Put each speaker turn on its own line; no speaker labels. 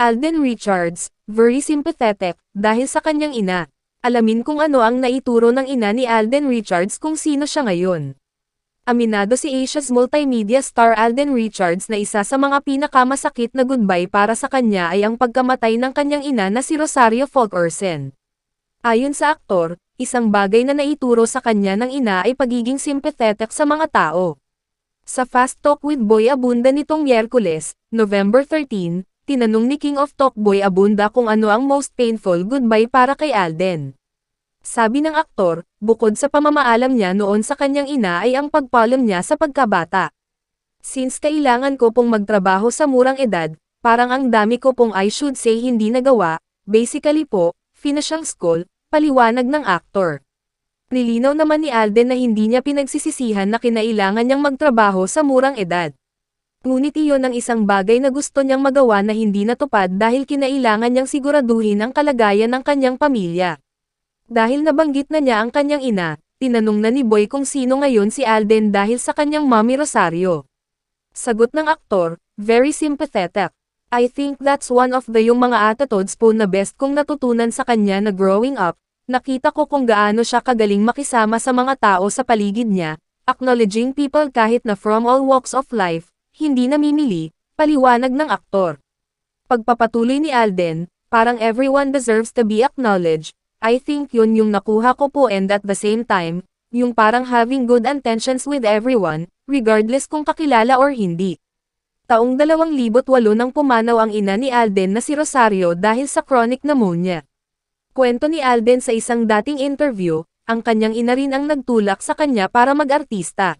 Alden Richards, very sympathetic, dahil sa kanyang ina. Alamin kung ano ang naituro ng ina ni Alden Richards kung sino siya ngayon. Aminado si Asia's multimedia star Alden Richards na isa sa mga pinakamasakit na goodbye para sa kanya ay ang pagkamatay ng kanyang ina na si Rosario Fulkerson. Ayon sa aktor, isang bagay na naituro sa kanya ng ina ay pagiging sympathetic sa mga tao. Sa Fast Talk with Boy Abunda nitong Miyerkules, November 13, tinanong ni King of Talk Boy Abunda kung ano ang most painful goodbye para kay Alden. Sabi ng aktor, bukod sa pamamaalam niya noon sa kanyang ina ay ang pagpaalam niya sa pagkabata. Since kailangan ko pong magtrabaho sa murang edad, parang ang dami ko pong I should say hindi nagawa, basically po, finish ang school, paliwanag ng aktor. Nilinaw naman ni Alden na hindi niya pinagsisisihan na kinailangan niyang magtrabaho sa murang edad. Ngunit iyon ang isang bagay na gusto niyang magawa na hindi natupad dahil kinailangan niyang siguraduhin ang kalagayan ng kanyang pamilya. Dahil nabanggit na niya ang kanyang ina, tinanong na ni Boy kung sino ngayon si Alden dahil sa kanyang mommy Rosario. Sagot ng aktor, very sympathetic. I think that's one of the yung mga attitudes po na best kong natutunan sa kanya na growing up. Nakita ko kung gaano siya kagaling makisama sa mga tao sa paligid niya, acknowledging people kahit na from all walks of life, hindi namimili, paliwanag ng aktor. Pagpapatuloy ni Alden, parang everyone deserves to be acknowledged, I think yun yung nakuha ko po and at the same time, yung parang having good intentions with everyone, regardless kung kakilala or hindi. Taong 2008 nang pumanaw ang ina ni Alden na si Rosario dahil sa chronic pneumonia. Kwento ni Alden sa isang dating interview, ang kanyang ina rin ang nagtulak sa kanya para mag-artista.